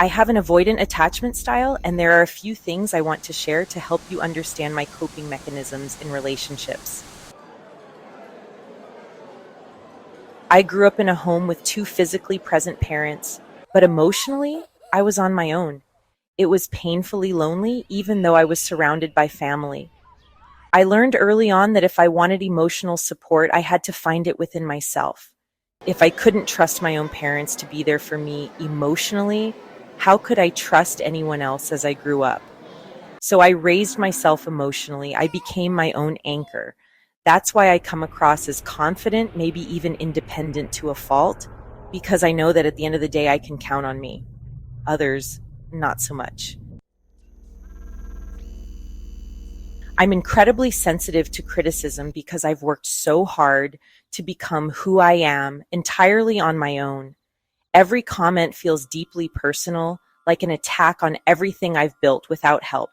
I have an avoidant attachment style, and there are a few things I want to share to help you understand my coping mechanisms in relationships. I grew up in a home with two physically present parents, but emotionally, I was on my own. It was painfully lonely, even though I was surrounded by family. I learned early on that if I wanted emotional support, I had to find it within myself. If I couldn't trust my own parents to be there for me emotionally, how could I trust anyone else as I grew up? So I raised myself emotionally. I became my own anchor. That's why I come across as confident, maybe even independent to a fault, because I know that at the end of the day, I can count on me. Others, not so much. I'm incredibly sensitive to criticism because I've worked so hard to become who I am entirely on my own. Every comment feels deeply personal, like an attack on everything I've built without help.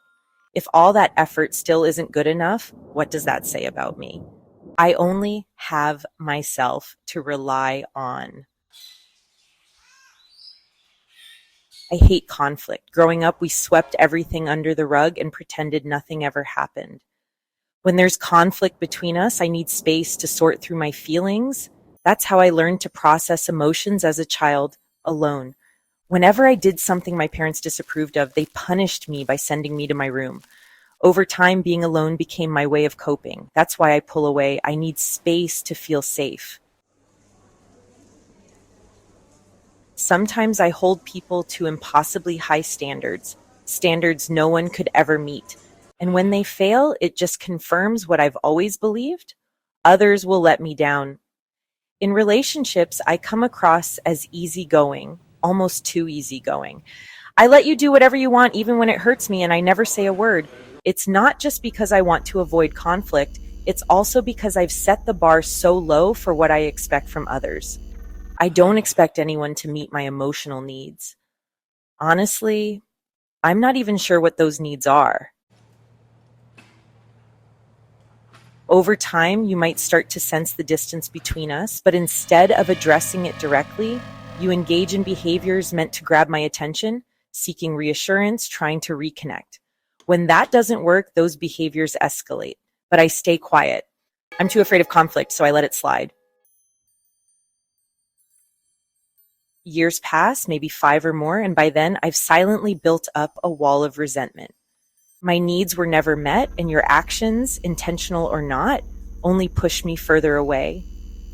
If all that effort still isn't good enough, what does that say about me? I only have myself to rely on. I hate conflict. Growing up, we swept everything under the rug and pretended nothing ever happened. When there's conflict between us, I need space to sort through my feelings. That's how I learned to process emotions as a child alone. Whenever I did something my parents disapproved of, they punished me by sending me to my room. Over time, being alone became my way of coping. That's why I pull away. I need space to feel safe. Sometimes I hold people to impossibly high standards, standards no one could ever meet. And when they fail, it just confirms what I've always believed. Others will let me down. In relationships, I come across as easygoing, almost too easygoing. I let you do whatever you want, even when it hurts me, and I never say a word. It's not just because I want to avoid conflict, it's also because I've set the bar so low for what I expect from others. I don't expect anyone to meet my emotional needs. Honestly, I'm not even sure what those needs are. Over time, you might start to sense the distance between us, but instead of addressing it directly, you engage in behaviors meant to grab my attention, seeking reassurance, trying to reconnect. When that doesn't work, those behaviors escalate, but I stay quiet. I'm too afraid of conflict, so I let it slide. Years pass, maybe 5 or more, and by then I've silently built up a wall of resentment. My needs were never met, and your actions, intentional or not, only push me further away.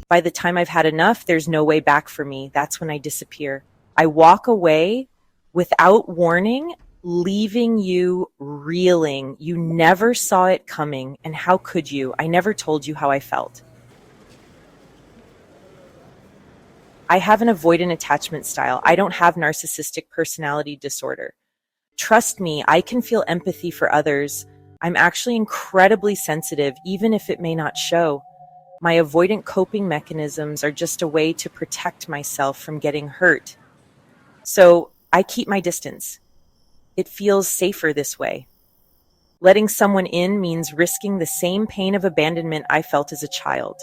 By the time I've had enough, there's no way back for me. That's when I disappear. I walk away without warning, leaving you reeling. You never saw it coming, and how could you? I never told you how I felt. I have an avoidant attachment style. I don't have narcissistic personality disorder. Trust me, I can feel empathy for others. I'm actually incredibly sensitive, even if it may not show. My avoidant coping mechanisms are just a way to protect myself from getting hurt. So I keep my distance. It feels safer this way. Letting someone in means risking the same pain of abandonment I felt as a child.